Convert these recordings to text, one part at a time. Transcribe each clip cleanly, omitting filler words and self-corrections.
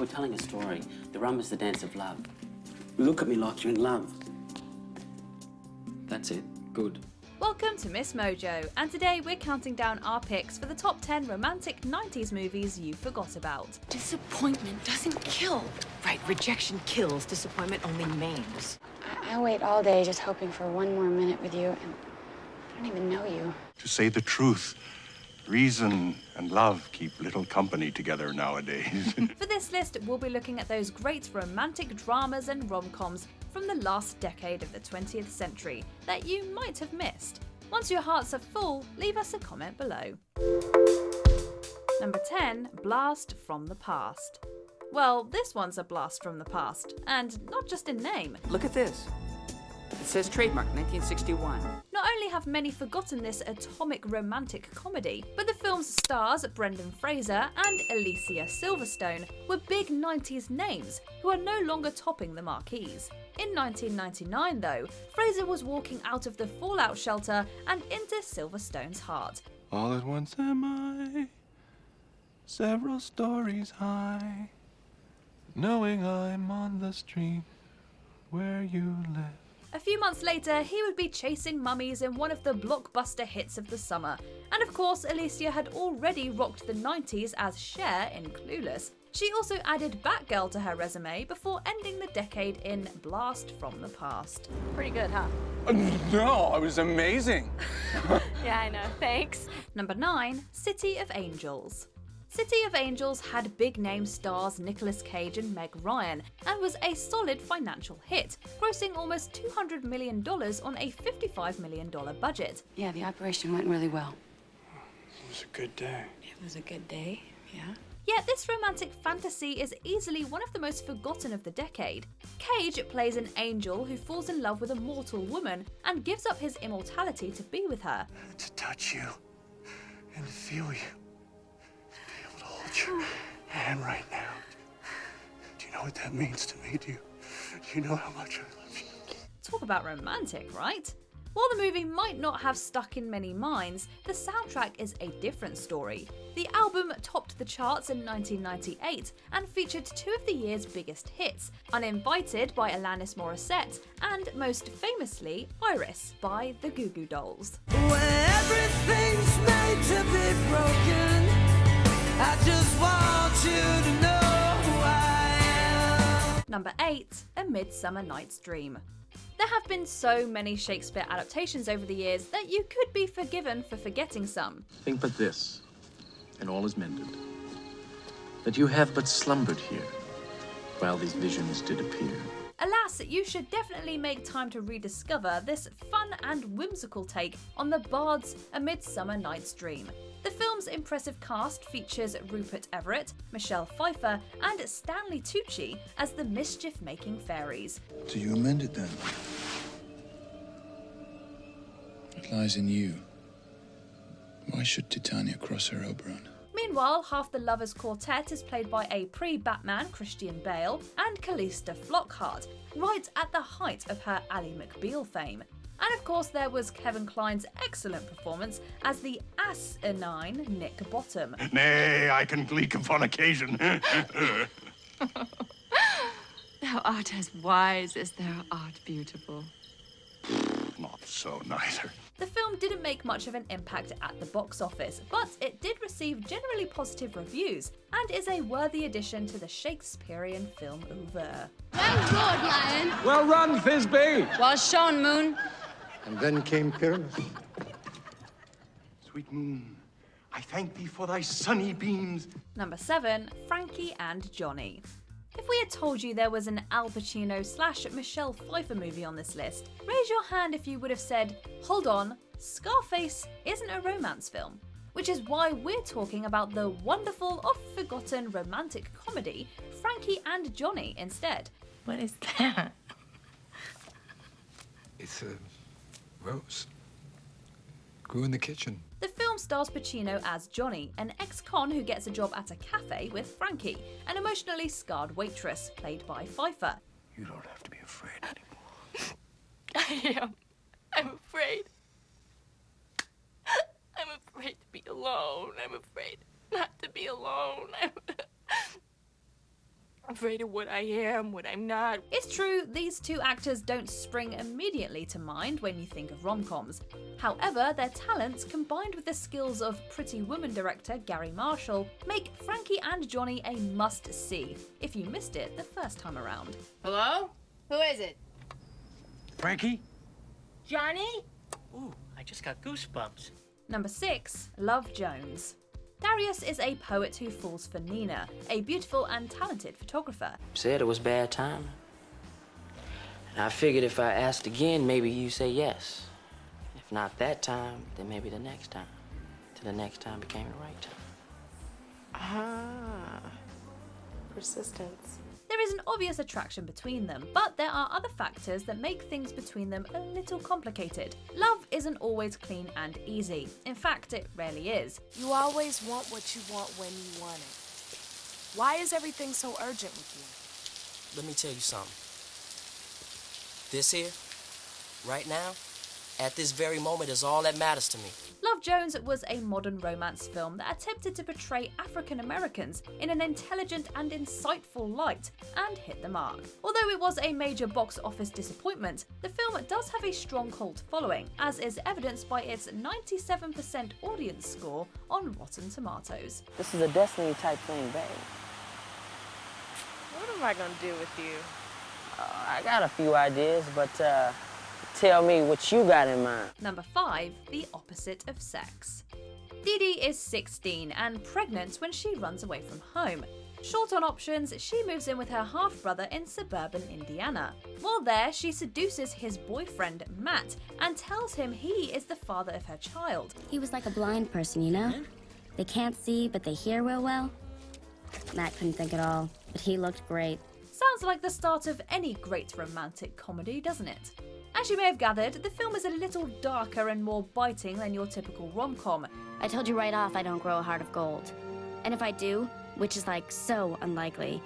We're telling a story. The rumba's the dance of love. Look at me like you're in love. That's it. Good. Welcome to MsMojo, and today we're counting down our picks for the top 10 romantic 90s movies you forgot about. Disappointment doesn't kill. Right, rejection kills, disappointment only maims. I wait all day just hoping for one more minute with you, and I don't even know you. To say the truth, reason and love keep little company together nowadays. For this list, we'll be looking at those great romantic dramas and rom-coms from the last decade of the 20th century that you might have missed. Once your hearts are full, leave us a comment below. Number 10, Blast from the Past. Well, this one's a blast from the past, and not just in name. Look at this. It says trademark 1961. Not only have many forgotten this atomic romantic comedy, but the film's stars Brendan Fraser and Alicia Silverstone were big 90s names who are no longer topping the marquees. In 1999 though, Fraser was walking out of the fallout shelter and into Silverstone's heart. All at once am I, several stories high, knowing I'm on the street where you live. A few months later, he would be chasing mummies in one of the blockbuster hits of the summer. And of course, Alicia had already rocked the 90s as Cher in Clueless. She also added Batgirl to her resume before ending the decade in Blast from the Past. Pretty good, huh? No, it was amazing. Yeah, I know. Thanks. Number 9, City of Angels. City of Angels had big-name stars Nicolas Cage and Meg Ryan, and was a solid financial hit, grossing almost $200 million on a $55 million budget. Yeah, the operation went really well. It was a good day. It was a good day, yeah. Yet this romantic fantasy is easily one of the most forgotten of the decade. Cage plays an angel who falls in love with a mortal woman and gives up his immortality to be with her. To touch you and to feel you. Your hand right now. Do you know what that means to me? Do you know how much I love you? Talk about romantic, right? While the movie might not have stuck in many minds, the soundtrack is a different story. The album topped the charts in 1998 and featured two of the year's biggest hits, Uninvited by Alanis Morissette and, most famously, Iris by the Goo Goo Dolls. When everything's made to be broken, I just want you to know who I am. Number 8, A Midsummer Night's Dream. There have been so many Shakespeare adaptations over the years that you could be forgiven for forgetting some. Think but this, and all is mended, that you have but slumbered here, while these visions did appear. Alas, you should definitely make time to rediscover this fun and whimsical take on the Bard's A Midsummer Night's Dream. The film's impressive cast features Rupert Everett, Michelle Pfeiffer, and Stanley Tucci as the mischief-making fairies. So you amended then? It lies in you. Why should Titania cross her Oberon? Meanwhile, half the lovers' quartet is played by a pre-Batman Christian Bale and Callista Flockhart, right at the height of her Ally McBeal fame. And of course there was Kevin Kline's excellent performance as the asinine Nick Bottom. Nay, I can gleek upon occasion. Thou art as wise as thou art beautiful. Not so neither. The film didn't make much of an impact at the box office, but it did receive generally positive reviews and is a worthy addition to the Shakespearean film oeuvre. Well roared, Lion. Well run, Thisbe. Well shown, Moon. And then came Pyramus. Sweet moon, I thank thee for thy sunny beams. Number 7, Frankie and Johnny. If we had told you there was an Al Pacino / Michelle Pfeiffer movie on this list, raise your hand if you would have said, hold on, Scarface isn't a romance film. Which is why we're talking about the wonderful, oft-forgotten romantic comedy Frankie and Johnny instead. What is that? It's a rose. Grew in the kitchen. The film stars Pacino as Johnny, an ex-con who gets a job at a cafe with Frankie, an emotionally scarred waitress, played by Pfeiffer. You don't have to be afraid anymore. I am. I'm afraid. I'm afraid to be alone. I'm afraid not to be alone. afraid of what I am, what I'm not. It's true, these two actors don't spring immediately to mind when you think of rom-coms. However, their talents, combined with the skills of Pretty Woman director Gary Marshall, make Frankie and Johnny a must-see, if you missed it the first time around. Hello? Who is it? Frankie? Johnny? Ooh, I just got goosebumps. Number 6. Love Jones. Darius is a poet who falls for Nina, a beautiful and talented photographer. Said it was bad timing. And I figured if I asked again, maybe you say yes. If not that time, then maybe the next time. Till the next time became the right time. Ah, persistence. There is an obvious attraction between them, but there are other factors that make things between them a little complicated. Love isn't always clean and easy. In fact, it rarely is. You always want what you want when you want it. Why is everything so urgent with you? Let me tell you something. This here, right now, at this very moment is all that matters to me. Love Jones was a modern romance film that attempted to portray African Americans in an intelligent and insightful light, and hit the mark. Although it was a major box office disappointment, the film does have a strong cult following, as is evidenced by its 97% audience score on Rotten Tomatoes. This is a Destiny type thing, babe. What am I gonna do with you? I got a few ideas, but tell me what you got in mind. Number 5. The opposite of sex. Dee Dee is 16 and pregnant when she runs away from home. Short on options, she moves in with her half-brother in suburban Indiana. While there, she seduces his boyfriend, Matt, and tells him he is the father of her child. He was like a blind person, you know? They can't see, but they hear real well. Matt couldn't think at all, but he looked great. Sounds like the start of any great romantic comedy, doesn't it? As you may have gathered, the film is a little darker and more biting than your typical rom-com. I told you right off I don't grow a heart of gold. And if I do, which is like so unlikely,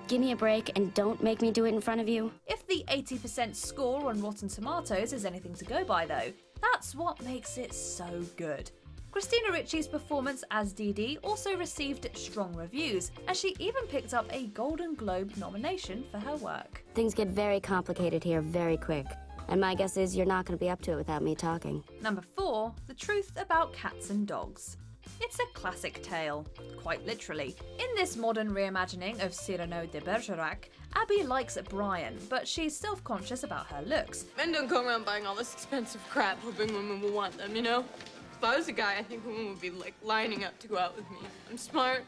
give me a break and don't make me do it in front of you. If the 80% score on Rotten Tomatoes is anything to go by though, that's what makes it so good. Christina Ricci's performance as Dee Dee also received strong reviews, and she even picked up a Golden Globe nomination for her work. Things get very complicated here very quick. And my guess is you're not going to be up to it without me talking. Number 4. The truth about cats and dogs. It's a classic tale, quite literally. In this modern reimagining of Cyrano de Bergerac, Abby likes Brian, but she's self-conscious about her looks. Men don't go around buying all this expensive crap hoping women will want them, you know? If I was a guy, I think women would be, like, lining up to go out with me. I'm smart.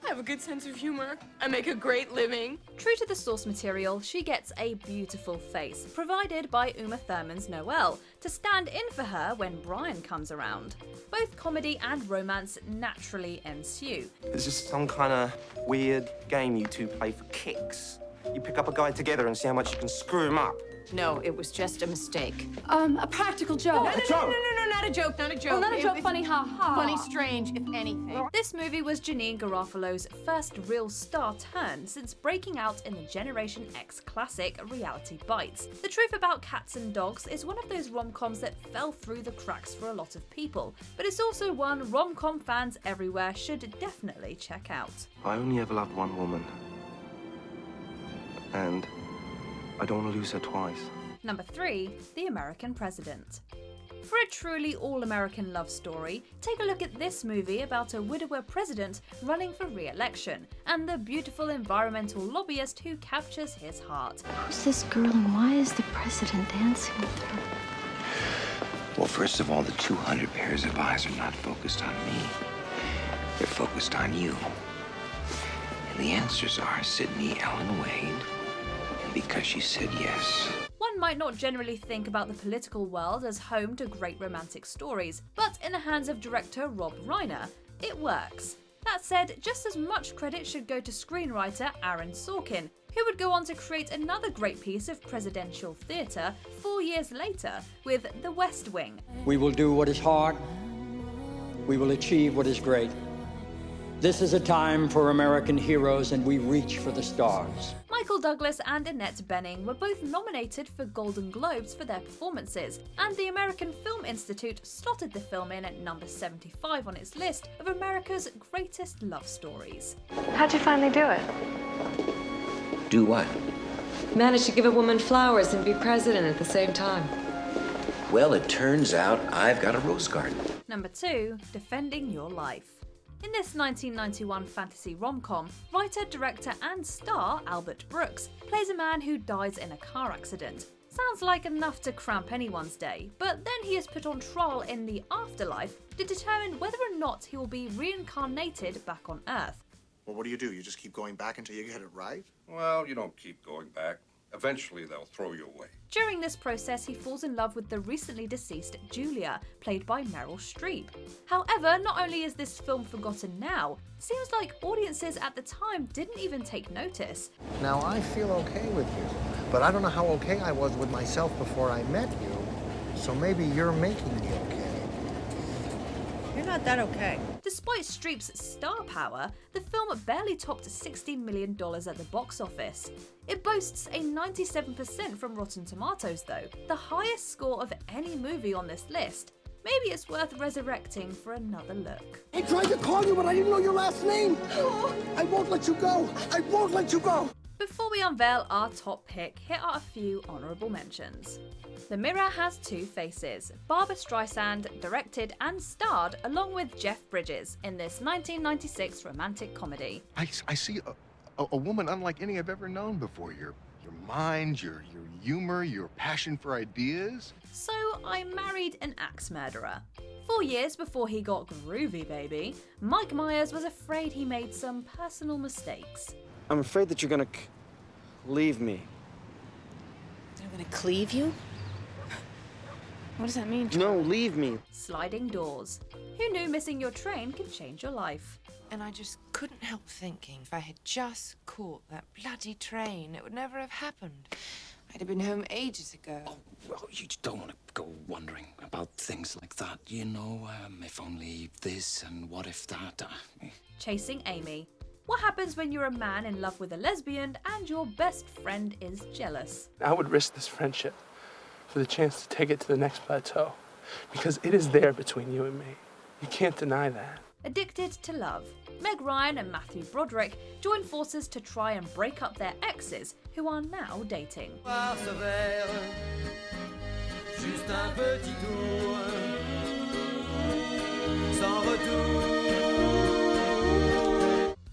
I have a good sense of humor. I make a great living. True to the source material, she gets a beautiful face, provided by Uma Thurman's Noelle, to stand in for her when Brian comes around. Both comedy and romance naturally ensue. It's just some kind of weird game you two play for kicks. You pick up a guy together and see how much you can screw him up. No, it was just a mistake. A practical joke. No, not a joke, not a joke. Well, not a joke, funny, ha-ha. Funny, strange, if anything. This movie was Janine Garofalo's first real star turn since breaking out in the Generation X classic Reality Bites. The Truth About Cats and Dogs is one of those rom-coms that fell through the cracks for a lot of people, but it's also one rom-com fans everywhere should definitely check out. I only ever loved one woman. And I don't want to lose her twice. Number 3. The American President. For a truly all-American love story, take a look at this movie about a widower president running for re-election, and the beautiful environmental lobbyist who captures his heart. Who's this girl and why is the president dancing with her? Well, first of all, the 200 pairs of eyes are not focused on me. They're focused on you. And the answers are Sydney Ellen Wade, and because she said yes. One might not generally think about the political world as home to great romantic stories, but in the hands of director Rob Reiner, it works. That said, just as much credit should go to screenwriter Aaron Sorkin, who would go on to create another great piece of presidential theatre 4 years later with The West Wing. We will do what is hard. We will achieve what is great. This is a time for American heroes, and we reach for the stars. Michael Douglas and Annette Bening were both nominated for Golden Globes for their performances, and the American Film Institute slotted the film in at number 75 on its list of America's greatest love stories. How'd you finally do it? Do what? Managed to give a woman flowers and be president at the same time. Well, it turns out I've got a rose garden. Number 2, Defending Your Life. In this 1991 fantasy rom-com, writer, director and star Albert Brooks plays a man who dies in a car accident. Sounds like enough to cramp anyone's day, but then he is put on trial in the afterlife to determine whether or not he will be reincarnated back on Earth. Well, what do? You just keep going back until you get it right? Well, you don't keep going back. Eventually, they'll throw you away. During this process, he falls in love with the recently deceased Julia, played by Meryl Streep. However, not only is this film forgotten now, it seems like audiences at the time didn't even take notice. Now, I feel okay with you, but I don't know how okay I was with myself before I met you, so maybe you're making me okay. You're not that okay. Despite Streep's star power, the film barely topped $60 million at the box office. It boasts a 97% from Rotten Tomatoes though, the highest score of any movie on this list. Maybe it's worth resurrecting for another look. I tried to call you, but I didn't know your last name. I won't let you go. I won't let you go. Before we unveil our top pick, here are a few honourable mentions. The Mirror Has Two Faces. Barbra Streisand directed and starred along with Jeff Bridges in this 1996 romantic comedy. I see a woman unlike any I've ever known before. Your mind, your humor, your passion for ideas. So I married an axe murderer. 4 years before he got groovy, baby, Mike Myers was afraid he made some personal mistakes. I'm afraid that you're gonna leave me. I'm gonna cleave you? What does that mean? No, leave me. Sliding doors. Who knew missing your train could change your life? And I just couldn't help thinking if I had just caught that bloody train, it would never have happened. I'd have been home ages ago. Oh, well, you don't want to go wondering about things like that, you know? If only this and what if that. Chasing Amy. What happens when you're a man in love with a lesbian and your best friend is jealous? I would risk this friendship for the chance to take it to the next plateau, because it is there between you and me. You can't deny that. Addicted to Love. Meg Ryan and Matthew Broderick join forces to try and break up their exes, who are now dating.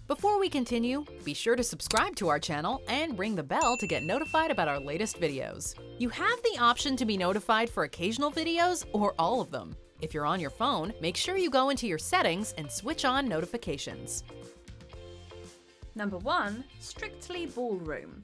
Before we continue, be sure to subscribe to our channel and ring the bell to get notified about our latest videos. You have the option to be notified for occasional videos or all of them. If you're on your phone, make sure you go into your settings and switch on notifications. Number 1, Strictly Ballroom.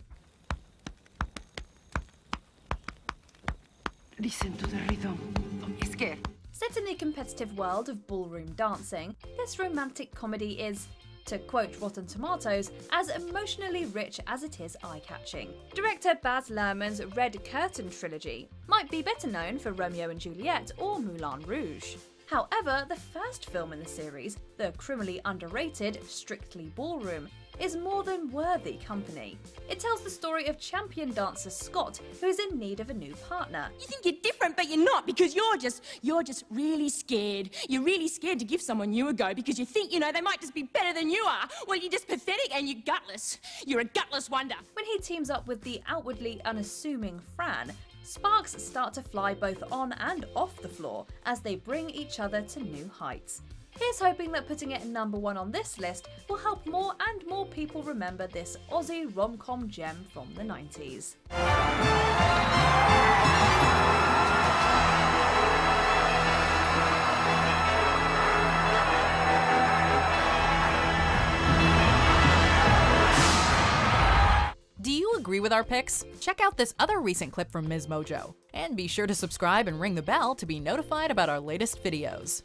Listen to the rhythm. Don't be scared. Set in the competitive world of ballroom dancing, this romantic comedy is, to quote Rotten Tomatoes, as emotionally rich as it is eye-catching. Director Baz Luhrmann's Red Curtain trilogy might be better known for Romeo and Juliet or Moulin Rouge. However, the first film in the series, the criminally underrated Strictly Ballroom, is more than worthy company. It tells the story of champion dancer Scott, who is in need of a new partner. You think you're different, but you're not, because you're just really scared. You're really scared to give someone new a go because you think, they might just be better than you are. Well, you're just pathetic and you're gutless. You're a gutless wonder. When he teams up with the outwardly unassuming Fran, sparks start to fly both on and off the floor as they bring each other to new heights. Here's hoping that putting it number 1 on this list will help more and more people remember this Aussie rom-com gem from the 90s. Do you agree with our picks? Check out this other recent clip from MsMojo. And be sure to subscribe and ring the bell to be notified about our latest videos.